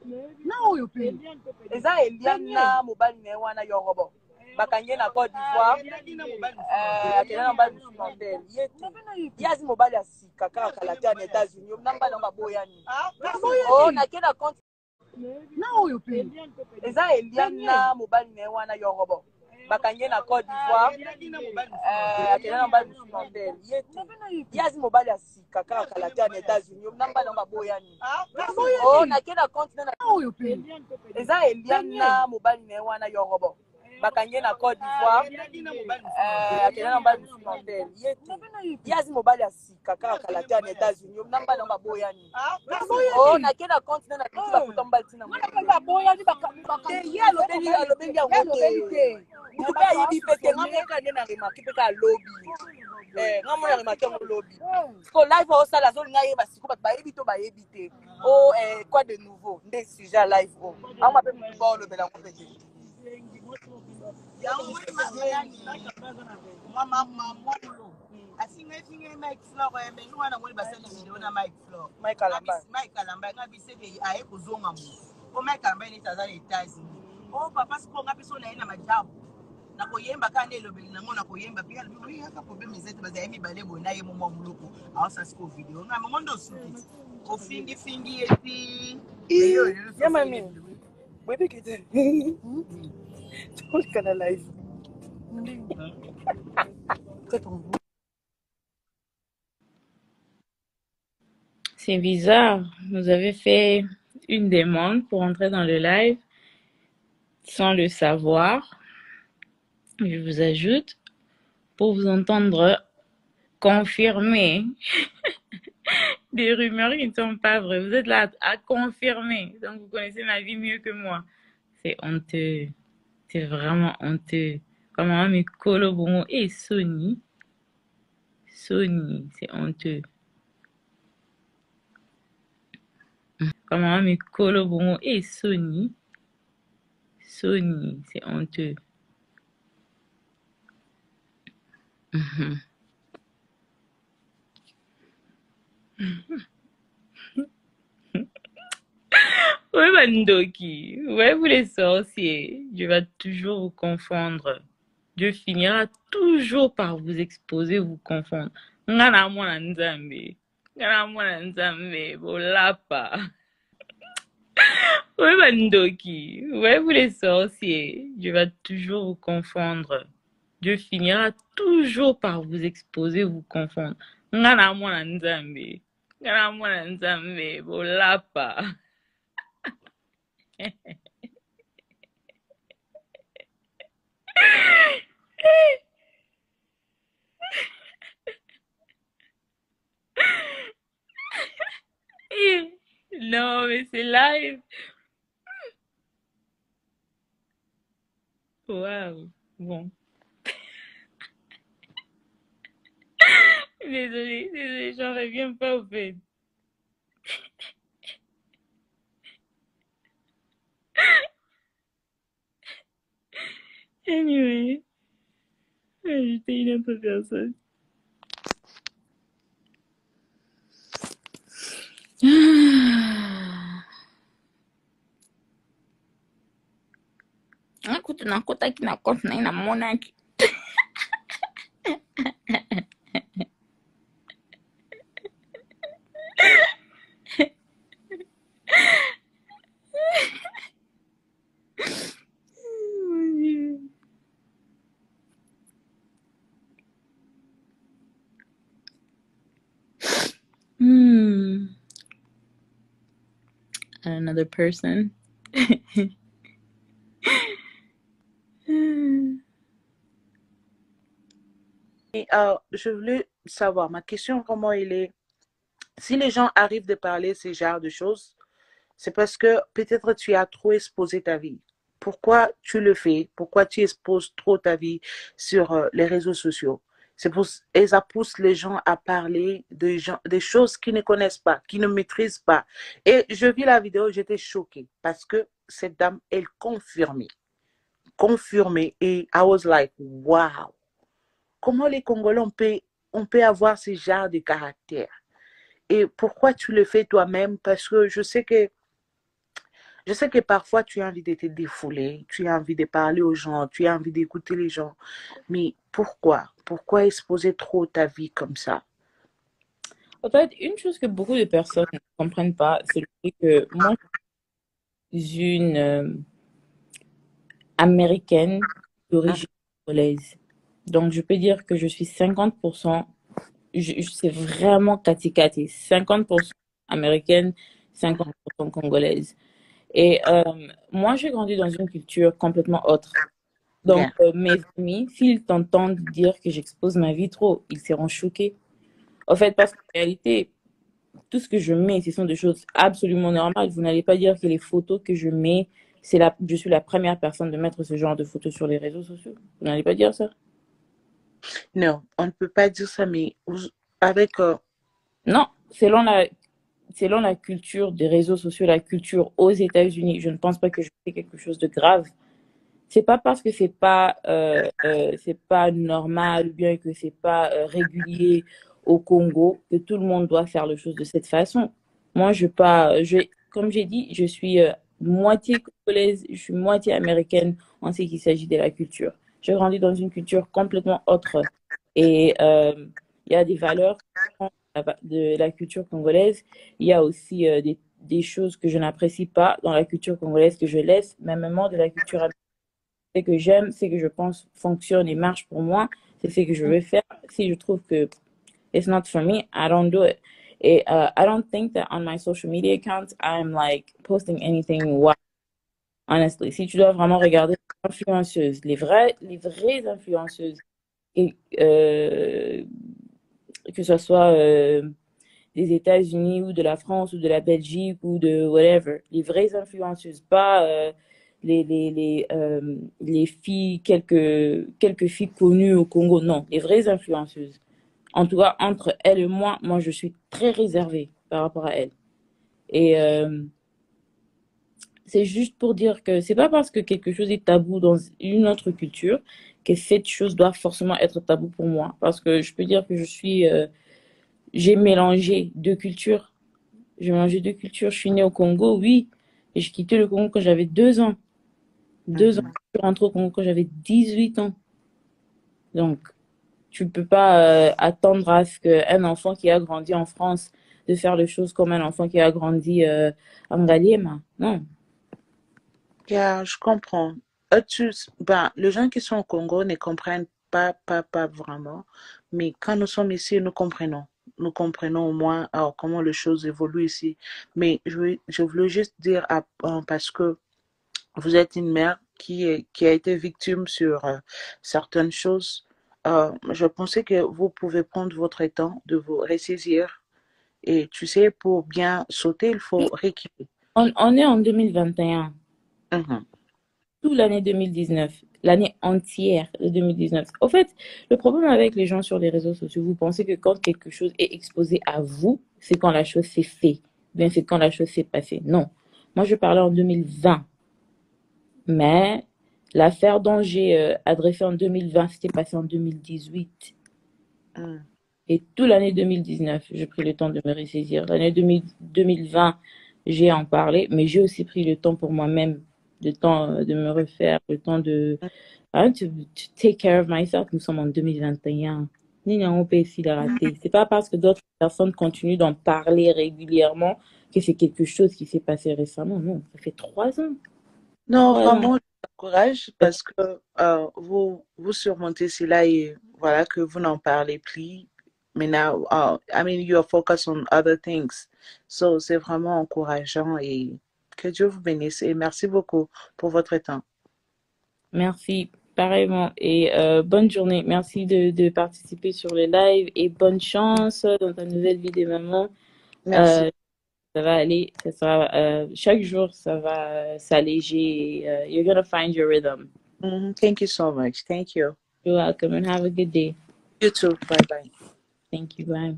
Non, you pay. Eza Eliana mobali na wana yorobo. Bakanye na Côte d'Ivoire. Akena na mobali musu na hotel. Yazi mobali asika kaka la terre aux États-Unis. Namba na baboyani. Oh, na kena compte. Non, you pay. Eza Eliana mobali na wana yorobo. Bakanye na Côte d'Ivoire. Akena na mobali musu na hotel. Yazi mobali asika kaka la terre aux États-Unis. Namba na baboyani. Oh, na kena compte na. Non, you pay. Eza Eliana mobali na wana yorobo. Bakanye na Côte d'Ivoire. Akena na mobali musu na hotel. Yazi mobali asika kaka la terre aux États-Unis. Namba na baboyani. Oh, na kena compte na kitu ba foto mbali tina. Baboyani Alobeli ya mote. Kupe yibi pete ngameka nena remarque pe ka lobby. Ngamo na remarque mo lobby. Ko live au sala zone ngaye basiko ba yebi to ba yebi te. Oh quoi de nouveau? Ndé sujet live oh. Ama pe mo ba lobela ko pete. Mike Alamba oh papa sipo ngapi so na ina majabu na koyemba kana elobeli nango na koyemba pia lobi haka problème zetu baza yemi balebo na ye momo muloko awasa siko video nga mondo suki ko fingi fingi eti ya mami wewe kete tu kana live C'est bizarre. Vous avez fait une demande pour entrer dans le live sans le savoir. Je vous ajoute pour vous entendre confirmer des rumeurs qui ne sont pas vraies. Vous êtes là à confirmer. Donc, vous connaissez ma vie mieux que moi. C'est honteux. C'est vraiment honteux. Comment mes colobons et Sony. Sony, c'est honteux. Comment mes colobons et Sony. Sony, c'est honteux. Ouais, Bandoki. Ouais, vous les sorciers. Dieu va toujours vous confondre. Dieu finira toujours par vous exposer, vous confondre. Ngana mwana nzambe. Ngana mwana nzambe. Bolapa. Ouais, Bandoki. Ouais, vous les sorciers. Dieu va toujours vous confondre. Dieu finira toujours par vous exposer, vous confondre. Ngana mwana nzambe. Ngana mwana nzambe. Bolapa. Non, mais c'est live. Waouh. Bon. Désolée, j'en reviens pas au fait. Anyway, ajouter une autre personne. Écoute, nakota qui na compte na monaki. Another person. Et, je voulais savoir, ma question, comment il est, si les gens arrivent de parler ce genre de choses, c'est parce que peut-être tu as trop exposé ta vie. Pourquoi tu le fais? Pourquoi tu exposes trop ta vie sur les réseaux sociaux? C'est pour, et ça pousse les gens à parler des choses qu'ils ne connaissent pas, qu'ils ne maîtrisent pas. Et je vis la vidéo, j'étais choquée parce que cette dame, elle confirmait. Et I was like, wow. Comment les Congolais, on peut avoir ce genre de caractère? Et pourquoi tu le fais toi-même? Parce que je sais que Je sais que parfois tu as envie de te défouler, tu as envie de parler aux gens, tu as envie d'écouter les gens. Mais pourquoi? Pourquoi exposer trop ta vie comme ça? En fait, une chose que beaucoup de personnes ne comprennent pas, c'est le fait que moi, je suis une américaine d'origine congolaise. Donc, je peux dire que je suis 50%, c'est vraiment kati-kati, 50% américaine, 50% congolaise. Et moi, j'ai grandi dans une culture complètement autre. Donc, Bien. mes amis, s'ils t'entendent dire que j'expose ma vie trop, ils seront choqués. En fait, parce qu'en réalité, tout ce que je mets, ce sont des choses absolument normales. Vous n'allez pas dire que les photos que je mets, je suis la première personne de mettre ce genre de photos sur les réseaux sociaux. Vous n'allez pas dire ça? Non, on ne peut pas dire ça, mais avec... Non, selon la culture des réseaux sociaux, la culture aux États-Unis, je ne pense pas que je fais quelque chose de grave. C'est pas parce que c'est pas normal ou bien que c'est pas régulier au Congo que tout le monde doit faire les choses de cette façon. Moi, comme j'ai dit, je suis moitié congolaise, je suis moitié américaine en ce qui s'agit de la culture. J'ai grandi dans une culture complètement autre et il y a des valeurs de la culture congolaise. Il y a aussi des choses que je n'apprécie pas dans la culture congolaise que je laisse, même de la culture américaine. Ce que j'aime, ce que je pense fonctionne et marche pour moi, c'est ce que je veux faire. Si je trouve que it's not for me, I don't do it. Et I don't think that on my social media accounts, I'm like posting anything wild, honestly. Si tu dois vraiment regarder les influenceuses, les vraies influenceuses, et, que ce soit des États-Unis ou de la France ou de la Belgique ou de whatever, les vraies influenceuses, pas les filles, quelques filles connues au Congo, non, les vraies influenceuses. En tout cas, entre elle et moi, je suis très réservée par rapport à elle. Et c'est juste pour dire que c'est pas parce que quelque chose est tabou dans une autre culture que cette chose doit forcément être tabou pour moi. Parce que je peux dire que j'ai mélangé deux cultures. J'ai mélangé deux cultures. Je suis née au Congo, oui, et j'ai quitté le Congo quand j'avais 2 ans. 2 ans. Je suis rentrée au Congo quand j'avais 18 ans. Donc, tu peux pas attendre à ce qu'un enfant qui a grandi en France de faire les choses comme un enfant qui a grandi en Ngaliema. Non. Yeah, je comprends. Ben, les gens qui sont au Congo ne comprennent pas vraiment. Mais quand nous sommes ici, nous comprenons. Nous comprenons au moins comment les choses évoluent ici. Mais je voulais juste dire, parce que vous êtes une mère qui a été victime sur certaines choses. Je pensais que vous pouvez prendre votre temps de vous ressaisir. Et tu sais, pour bien sauter, il faut rééquilibrer. On est en 2021. Mhm. Toute l'année 2019, l'année entière de 2019. Au fait, le problème avec les gens sur les réseaux sociaux, vous pensez que quand quelque chose est exposé à vous, c'est quand la chose s'est faite, bien c'est quand la chose s'est passée. Non. Moi, je parlais en 2020, mais l'affaire dont j'ai adressé en 2020, c'était passé en 2018. Mm. Et toute l'année 2019, j'ai pris le temps de me ressaisir. L'année 2020, j'ai en parlé, mais j'ai aussi pris le temps pour moi-même, le temps de me refaire, le temps de to take care of myself. Nous sommes en 2021. Ni on peut essayer de rater. C'est pas parce que d'autres personnes continuent d'en parler régulièrement que c'est quelque chose qui s'est passé récemment. Non, ça fait 3 ans. Non, 3 ans. vraiment, je vous encourage parce que vous surmontez cela et voilà que vous n'en parlez plus. Mais now, I mean, you are focused on other things. So, c'est vraiment encourageant et que Dieu vous bénisse et merci beaucoup pour votre temps. Merci, pareillement. Et bonne journée. Merci de participer sur le live et bonne chance dans ta nouvelle vie de maman. Merci. Ça va aller, ça sera, chaque jour, ça va s'alléger. You're gonna find your rhythm. Thank you so much. Thank you. You're welcome and have a good day. You too. Bye bye. Thank you. Bye.